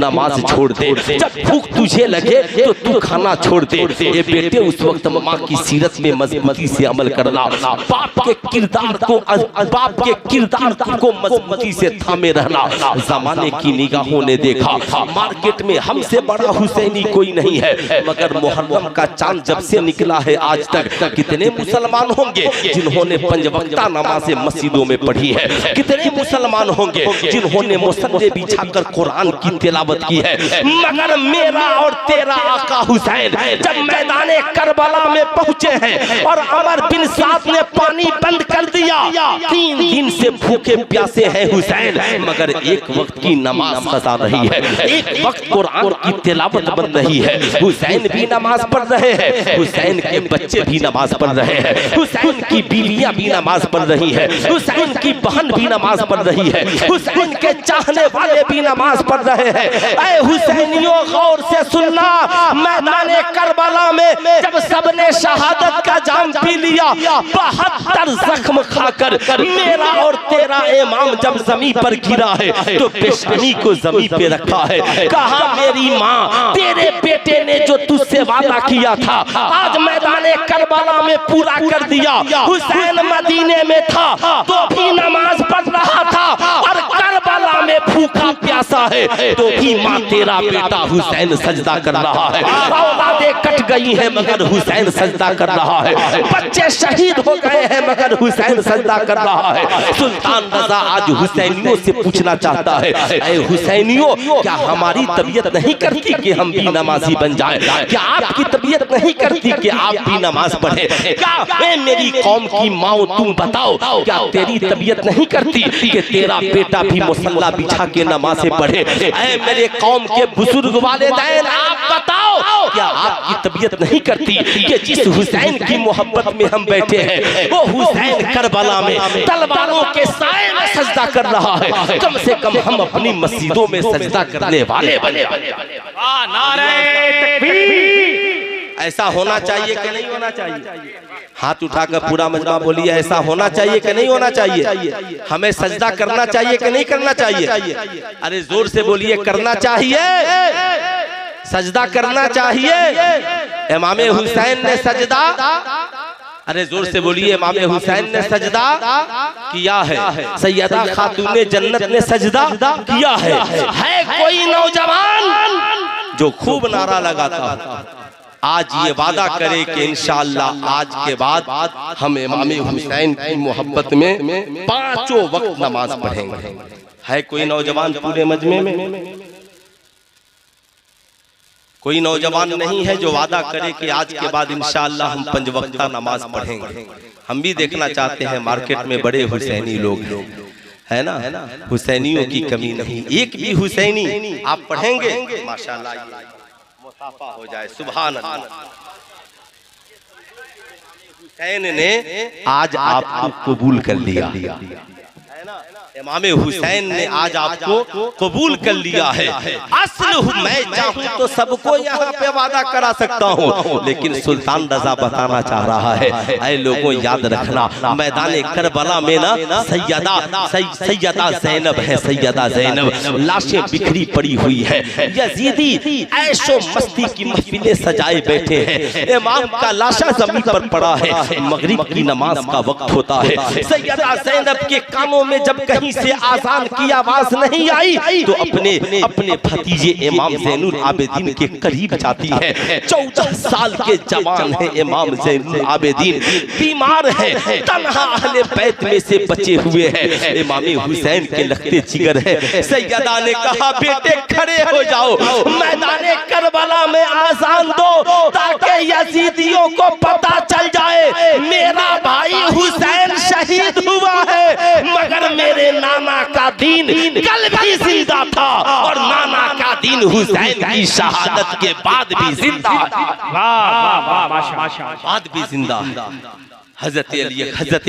नमाज छोड़ दे, जब भूख तुझे लगे तो तू खाना छोड़ दे। ये बेटे उस वक्त माँ की सीरत में मजबूती से अमल करना, बाप के किरदार को मजबूती से थामे रहना। जमाने की निगाहों ने देखा मार्केट में हमसे बड़ा हुसैनी कोई नहीं है, मगर मुहर्रम का चांद जब से निकला है आज तक कितने मुसलमान होंगे जिन्होंने पंज वक्ता नमाज़ें मस्जिदों में पढ़ी है, कितने मुसलमान होंगे जिन्होंने मुसल्ले बिछाकर कुरान की तिलावत की है। मगर मेरा और तेरा आका हुसैन जब मैदाने करबला में पहुंचे हैं और अमर बिन साद ने पानी बंद कर दिया, 3 दिन से भूखे प्यासे हैं हुसैन, मगर एक वक्त की नमाज कज़ा नहीं है, एक वक्त कुरान की तिलावत बंद नहीं है। हुसैन भी नमाज पढ़ रहे हैं, हुसैन के बच्चे भी नमाज पढ़ रहे हैं, हुसैन की बीवियां भी नमाज पढ़ रही है, हुसैन की बहन भी नमाज पढ़ रही है, हुसैन के चाहने वाले भी नमाज पढ़ रहे हैं। ऐ हुसैनियों गौर से सुनना, मैदाने करबला में जब सबने शहादत का जाम पी लिया, 72 जख्म खाकर मेरा और तेरा इमाम जब जमीन पर गिरा है तो पेशानी को जमीन पे रखा है, कहा मेरी माँ तेरे बेटे ने जो तुझसे वादा किया था आज मैदाने करबला में पूरा कर दिया। हुसैन मदीने में था तो भी नमाज पढ़ रहा था और करबला में भूखा प्यासा है तो भी माँ तेरा बेटा हुसैन सजदा कर रहा है। औलादें कट गई हैं मगर हुसैन सजदा कर रहा है, बच्चे शहीद हो गए हैं मगर हुसैन सजदा कर रहा है। सुल्तान रजा आज हुसैनियों से पूछना चाहता है, ऐ हुसैनियों क्या हमारी तबीयत नहीं करती कि हम भी नमाजी बन जाएं? क्या आपकी तबीयत नहीं करती कि आप भी नमाज पढ़े? क्या मेरी कौम की माँ तुम बताओ, क्या तेरी तबीयत नहीं करती कि तेरा बेटा भी मुसल्ला बिछा के नमाज़ें पढ़े? ऐ मेरे कौम के बुजुर्ग वालिदैन आप बताओ, क्या आपकी तबीयत नहीं करती कि जिस हुसैन की मोहब्बत में हम बैठे हैं वो हुसैन करबला में तलवारों के साए में सजदा कर रहा है, कम से कम हम अपनी मस्जिदों में सजदा करने वाले बने। ऐसा होना चाहिए कि नहीं होना चाहिए? हाथ उठाकर पूरा मजमा बोलिए, ऐसा होना चाहिए कि नहीं होना चाहिए? हमें सजदा करना चाहिए कि नहीं करना चाहिए? अरे जोर से बोलिए, करना चाहिए, सजदा करना चाहिए। इमाम हुसैन ने सजदा, अरे जोर से बोलिए, इमाम हुसैन ने सजदा किया है, सैयदा खातूने जन्नत ने सजदा किया है कोई नौजवान जो खूब नारा लगाता आज ये वादा करे कि इंशाअल्लाह आज के बाद हम इमाम हुसैन की मोहब्बत में 5 वक्त नमाज पढ़ेंगे? है कोई नौजवान पूरे मजमे में? कोई नौजवान नहीं है जो वादा करे कि आज के बाद इंशाअल्लाह हम 5 वक्ता नमाज पढ़ेंगे। हम भी देखना चाहते हैं मार्केट में बड़े हुसैनी लोग है ना, हुसैनियों की कमी नहीं, एक भी हुसैनी आप पढ़ेंगे माशाअल्लाह मुसाफा हो जाए। सुभान अल्लाह। हुसैन ने आज आपको कबूल कर लिया है ना, इमाम हुसैन ने आज आपको कबूल कर लिया है। असल मैं चाहूँ तो सबको यहाँ पे वादा करा सकता हूँ, लेकिन सुल्तान रजा बताना चाह रहा है, ऐ लोगों याद रखना मैदान करबला में ना सैयदा जैनब है, सैयदा जैनब लाशें बिखरी पड़ी हुई है, यजीदी ऐशो मस्ती की महफिलें सजाए बैठे हैं, इमाम का लाशा जमीन पर पड़ा है, मगरिब की नमाज का वक्त होता है। सैयदा जैनब के कानों में जब कहीं से आजान की आवाज नहीं आई तो अपने भतीजे इमाम ज़ैनुल आबिदीन के करीब जाती है। 14 साल के जवान है इमाम ज़ैनुल आबिदीन, बीमार है, तन्हा अहले बैत में से बचे हुए हैं, इमाम हुसैन के लगते जिगर है। सैयदा ने कहा बेटे खड़े हो जाओ, मैदाने करबला में आजान दो ताकि यजीदियों को पता चल जाए मेरा भाई हुसैन शहीद हुआ है, मगर मेरे नाना का दीन कल भी जिंदा था और नाना का दीन हुसैन की शहादत के बाद भी जिंदा था। बाद भी जिंदा। हजरत अली, हजरत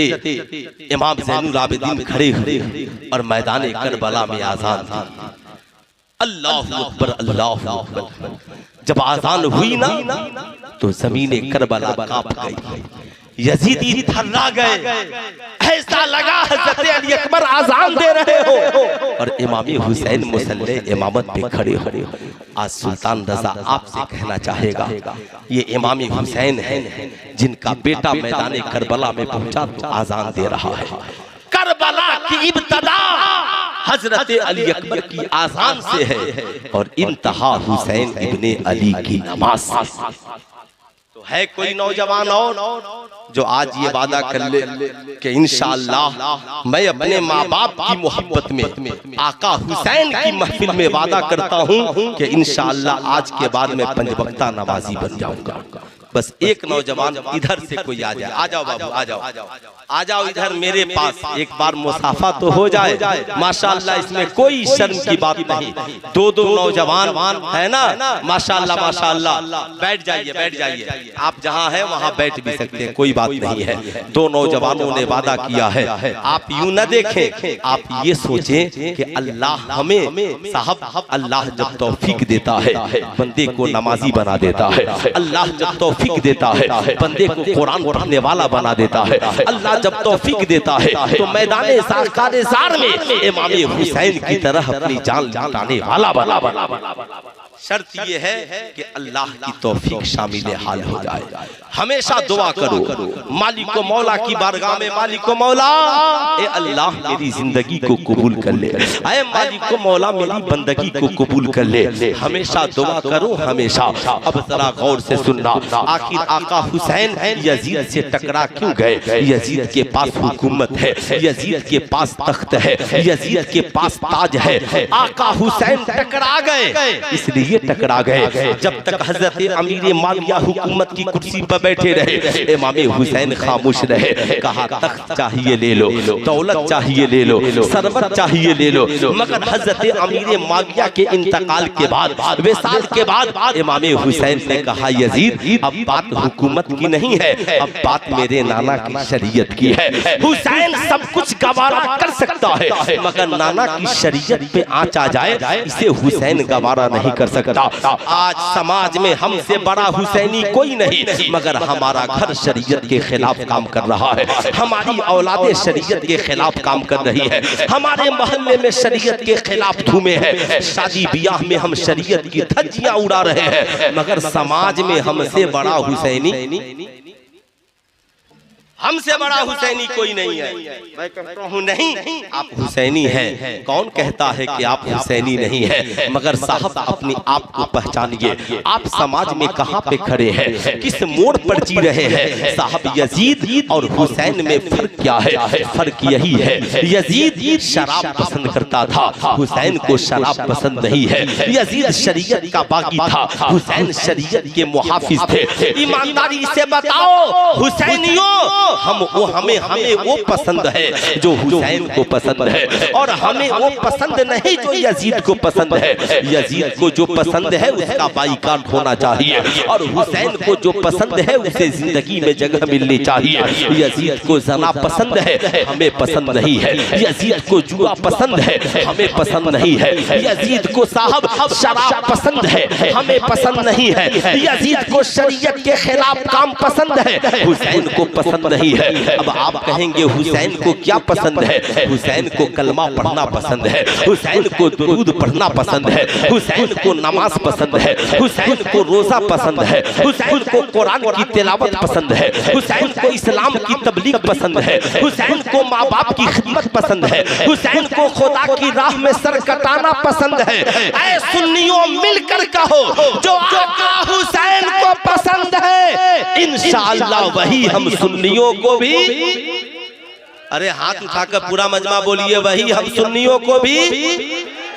इमाम ज़ैनुल आबिदीन खड़े हुए और मैदान करबला में आजान था। अल्लाहु अकबर, अल्लाहु अकबर। जब आजान हुई ना तो जमीन करबला कांप गई, यजीदी थर्रा गए, ऐसा लगा हज़रत अली अकबर आज़ान दे रहे हो और इमाम हुसैन मुसल्ले इमामत पे खड़े हो। आज सुल्तान रजा आपसे कहना चाहेगा, ये इमाम हुसैन है जिनका बेटा मैदान करबला में पहुंचा तो आज़ान दे रहा है। करबला की इब्तदा हजरत अली अकबर की आज़ान से है और इंतहा हुसैन इब्ने अली की नमाज से। तो है कोई नौजवान और जो आज ये वादा कर ले कि इंशाअल्लाह मैं अपने माँ बाप की मोहब्बत में आका हुसैन की महफिल में वादा करता हूँ कि इंशाअल्लाह आज के बाद मैं पंज वक्ता नमाजी बन जाऊंगा। बस एक नौजवान इधर से कोई आ जाए, आ जाओ बाबू, आ जाओ, आ जाओ इधर मेरे पास, एक बार मुसाफा तो हो जाए। माशाअल्लाह इसमें कोई शर्म की बात नहीं। दो दो नौजवान है ना, माशाअल्लाह माशाअल्लाह। बैठ जाइए, बैठ जाइए, आप जहाँ हैं वहाँ बैठ भी सकते हैं, कोई बात नहीं है। दो नौजवानों ने वादा किया है, आप यूं न देखें, आप ये सोचें कि अल्लाह हमें साहब, अल्लाह जब तौफीक देता है बंदे को नमाजी बना देता है, अल्लाह जब तौफीक देता है बंदे को कुरान पढ़ने वाला बना देता है, अल्लाह जब तौफीक देता है तो मैदाने ज़ार में इमाम हुसैन की तरह अपनी जान लुटाने वाला बना। शर्त ये है कि अल्लाह की तौफीक शामिल हाल हो जाए। हमेशा दुआ करो मालिक को मौला की बारगाह में, मालिक को मौला ए अल्लाह मेरी जिंदगी को कबूल कर ले, ऐ मालिक को मौला मेरी बंदगी को कबूल कर ले। हमेशा दुआ करो, हमेशा। अब जरा गौर से सुनना, आखिर आका हुसैन यजीद से टकरा क्यों गए? यजीद के पास हुकूमत है, यजीद के पास तख्त है, यजीद के पास ताज है। आका हुसैन टकरा गए, इसलिए टकरा गए। जब तक हजरत अमीर माविया हुकूमत की कुर्सी पर बैठे रहे, इमाम हुसैन खामोश रहे। कहा तख्त चाहिए ले लो, दौलत चाहिए ले लो, सरबत चाहिए ले लो, मगर हजरत अमीर माविया के इंतकाल के बाद, विसाल के बाद इमाम हुसैन ने कहा यजीद अब बात हुकूमत की नहीं है, अब बात मेरे नाना की शरीयत की है। हुसैन सब कुछ गवारा कर सकता है मगर नाना की शरीयत पे आँच आ जाए इसे हुसैन गवारा नहीं कर सकता। आज समाज में हमसे बड़ा हुसैनी कोई नहीं, मगर हमारा घर शरीयत के खिलाफ काम कर रहा है, हमारी औलादे शरीयत के खिलाफ काम कर रही है, हमारे मोहल्ले में शरीयत के खिलाफ धूमे है, शादी ब्याह में हम शरीयत की धज्जियां उड़ा रहे हैं, मगर समाज में हमसे बड़ा हुसैनी, हमसे बड़ा हुसैनी कोई नहीं है। मैं कहता हूँ नहीं, आप हुसैनी हैं। कौन कहता है कि आप हुसैनी नहीं है? मगर साहब अपने आप को पहचानिए, आप समाज में कहाँ पे खड़े हैं, किस मोड़ पर जी रहे हैं? साहब यजीद और हुसैन में फर्क क्या है? फर्क यही है, यजीद शराब पसंद करता था, हुसैन को शराब पसंद नहीं है। यजीद शरीयत का बागी था, हुसैन शरीयत के मुहाफिज थे। ईमानदारी से बताओ हुसैनियों, हमें वो पसंद है जो हुसैन को पसंद है, और हमें वो पसंद नहीं जो यजीद को पसंद है। यजीद को जो पसंद है उसका बाइकाट होना चाहिए, और हुसैन को जो पसंद है उसे जिंदगी में जगह मिलनी चाहिए। यजीद को जना पसंद है, हमें पसंद नहीं है। यजीद को जुआ पसंद है, हमें पसंद नहीं है। यजीद को साहब शराब पसंद है, हमें पसंद नहीं है। यजीद को शरीयत के खिलाफ काम पसंद है, हुसैन को पसंद नहीं है। अब आप कहेंगे हुसैन को क्या पसंद है? हुसैन को कलमा पढ़ना पसंद है, हुसैन को दुरूद पढ़ना पसंद है, हुसैन को नमाज पसंद है, हुसैन को रोजा पसंद है, हुसैन को कुरान की तिलावत पसंद है, हुसैन को इस्लाम की तबलीग पसंद है, हुसैन को माँ बाप की खिदमत पसंद है, हुसैन को खुदा की राह में सर कटाना पसंद है। ऐ सुन्नियों मिलकर कहो जो आका हुसैन को पसंद है, इंशाअल्लाह वही हम सुन्नियों को भी, अरे हाथ उठाकर पूरा मजमा बोलिए, वही हम सुन्नियों को भी,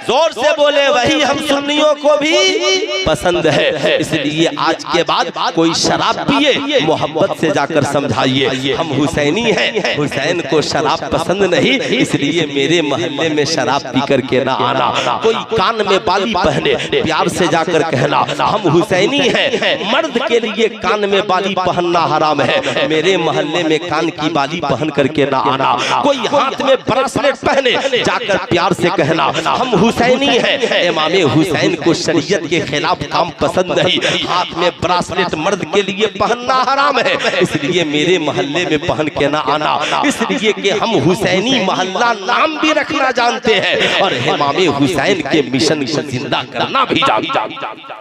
जोर से बोले, वही हम सुन्नियों को भी पसंद है। इसलिए आज के बाद कोई शराब पिए मोहब्बत से जाकर समझाइए हम हुसैनी हैं, हुसैन को शराब पसंद नहीं, इसलिए मेरे मोहल्ले में शराब पी करके ना आना। कोई कान में बाली पहने प्यार से जाकर कहना हम हुसैनी हैं। मर्द के लिए कान में बाली पहनना हराम है, मेरे मोहल्ले में कान की बाली पहन करके ना आना। कोई हाथ में ब्रेसलेट पहने जाकर प्यार से कहना हम हुसैनी है। इमाम हुसैन को शरीयत के खिलाफ काम पसंद नहीं। हाथ में ब्रासलेट मर्द के लिए पहनना हराम है, इसलिए मेरे मोहल्ले में पहन के ना आना, इसलिए कि हम हुसैनी मोहल्ला नाम भी रखना जानते हैं और इमाम हुसैन के मिशन को जिंदा करना भी जानते हैं।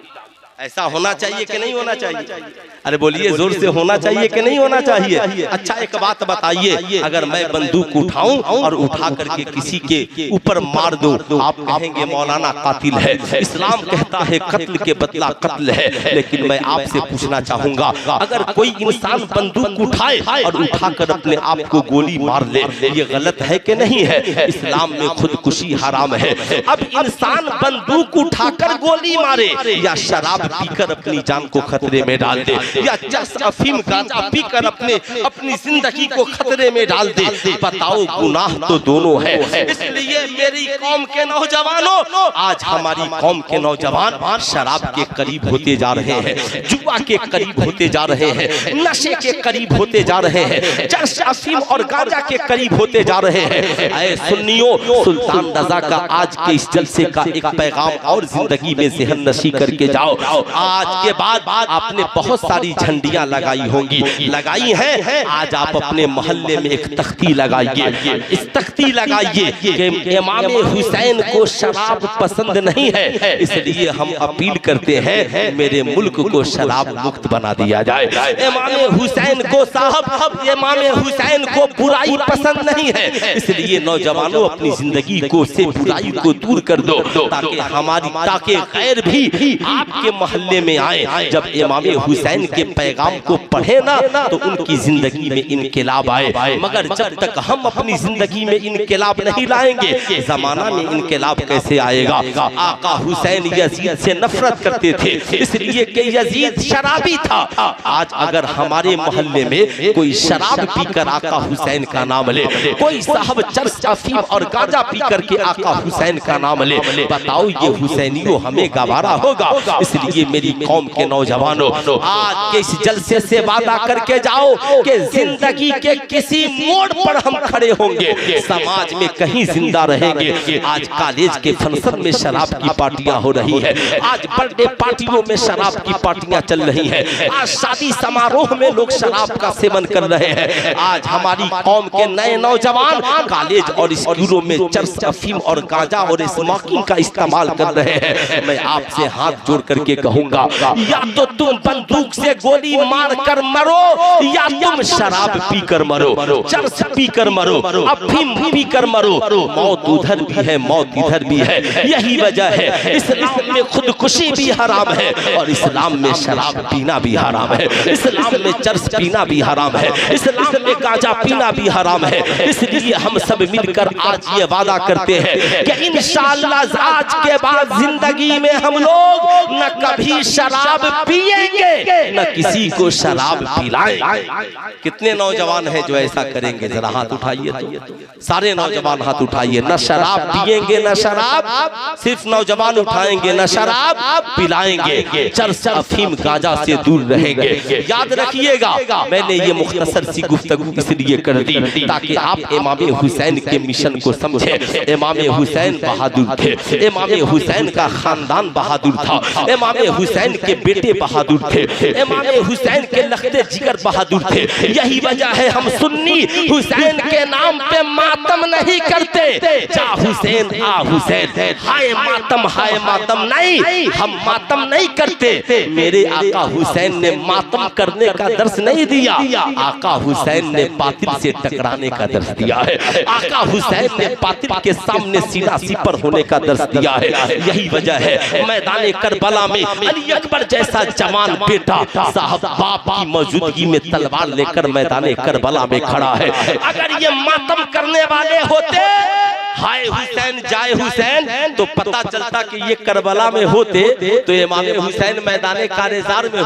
ऐसा होना चाहिए कि नहीं होना चाहिए? अरे बोलिए जोर से, होना चाहिए कि नहीं होना चाहिए? अच्छा एक बात बताइए, अगर मैं बंदूक उठाऊं और उठा करके किसी के ऊपर मार दूं, आप कहेंगे मौलाना कातिल है। इस्लाम कहता है कत्ल के बदला कत्ल है, लेकिन मैं आपसे पूछना चाहूंगा, अगर कोई इंसान बंदूक उठाए और उठाकर अपने आप को गोली मार ले, ये गलत है कि नहीं है? इस्लाम में खुदकुशी हराम है। अब इंसान बंदूक उठाकर गोली मारे या शराब पीकर अपनी जान को खतरे में डाल दे या चरस अफीम गांजा पीकर अपनी जिंदगी को खतरे में डाल दे, बताओ गुनाह तो दोनों है। इसलिए मेरी कौम के नौजवानों, आज हमारी कौम के नौजवान शराब के करीब होते जा रहे हैं, जुआ के करीब होते जा रहे हैं, नशे के करीब होते जा रहे हैं, चरस अफीम और गांजा के करीब होते जा रहे हैं। ऐ सुन्नियों, सुल्तान रजा का आज के इस जलसे का एक पैगाम और जिंदगी में ज़हन नशी करके जाओ। आज के बाद आपने बहुत सारी झंडियां लगाई होंगी, लगाई हैं। आज आप अपने मोहल्ले में एक तख्ती लगाइए, इस तख्ती लगाइए कि इमाम हुसैन को शराब पसंद नहीं है, इसलिए हम अपील करते हैं मेरे मुल्क को शराब मुक्त बना दिया जाए। इमाम हुसैन को साहब, इमाम हुसैन को बुराई पसंद नहीं है, इसलिए नौजवानों अपनी जिंदगी को से बुराई को दूर कर दो, ताकि गैर भी आपके मोहल्ले में आए। जब इमाम हुसैन के पैगाम को पढ़े ना तो उनकी जिंदगी में इनकलाब आए। मगर जब तक हम अपनी जिंदगी में इनकलाब नहीं लाएंगे, जमाना में इनकलाब कैसे आएगा? आका हुसैन यजीद से नफरत करते थे, इसलिए कि यजीद शराबी था। आज अगर हमारे मोहल्ले में कोई शराब पीकर आका हुसैन का नाम ले, कोई साहब चरस अफीम और गांजा पीकर के आका हुसैन का नाम ले, बताओ ये हुसैनियों हमें गवारा होगा? इसलिए मेरी कौम के नौजवानों, आज के इस जलसे से वादा करके जाओ कि जिंदगी के किसी मोड़ पर हम खड़े होंगे, समाज में कहीं जिंदा रहेंगे। आज कॉलेज के फंक्शन में शराब की पार्टियां हो रही है, आज बर्थडे पार्टियों में शराब की पार्टियां चल रही है, आज शादी समारोह में लोग शराब का सेवन कर रहे हैं। आज हमारी कौम के नए नौजवान कॉलेज और स्कूलों में चरस अफीम और गांजा और स्मोकिंग का इस्तेमाल कर रहे हैं। मैं आपसे हाथ जोड़ करके कहूंगा, या तो तुम बंदूक से गोली मार कर मरो या तुम शराब पी कर मरो, चरस पी कर मरो, अफीम पी कर मरो। मौत उधर भी है, मौत इधर भी है। यही वजह है इस्लाम में खुदकुशी भी हराम है और इस्लाम में शराब पीना भी हराम है, इस्लाम में चरस पीना भी हराम है, इस्लाम में गांजा पीना भी हराम है। इसलिए हम सब मिलकर आज ये वादा करते हैं कि इंशाअल्लाह आज के बाद जिंदगी में हम लोग न कभी शराब पिएंगे न किसी को शराब पिलाएंगे। कितने नौजवान हैं जो ऐसा करेंगे? जरा हाथ उठाइए तो, सारे नौजवान हाथ उठाइए। न शराब पिएंगे न शराब, सिर्फ नौजवान उठाएंगे, न शराब पिलाएंगे, चरस अफीम गांजा से दूर रहेंगे। याद रखिएगा, मैंने ये मुख्तसर सी गुफ्तगू इसलिए कर दी ताकि आप इमाम हुसैन के मिशन को समझें। इमाम हुसैन बहादुर थे, इमाम हुसैन का खानदान बहादुर था, इमाम हुसैन के बेटे बहादुर थे, इमाम हुसैन के लखते जिगर बहादुर थे। यही वजह है हम सुन्नी हुसैन के नाम पे मातम नहीं करते। जा हुसैन आ हुसैन, हाय मातम नहीं, हम मातम नहीं करते। मेरे आका हुसैन ने मातम करने का दर्श नहीं दिया, आका हुसैन ने बातिल से टकराने का दर्श दिया है। आका हुसैन ने बातिल के सामने सीधा सिपर होने का दर्श दिया है। यही वजह है मैदान करबला में अली अकबर जैसा जवान बेटा साहब बाप की मौजूदगी में तलवार लेकर मैदान करबला में खड़ा है। अगर ये मातम करने वाले होते हाय हुसैन जाए हुसैन, तो पता चलता कि ये करबला में होते तो इमाम हुसैन मैदान कारेजार में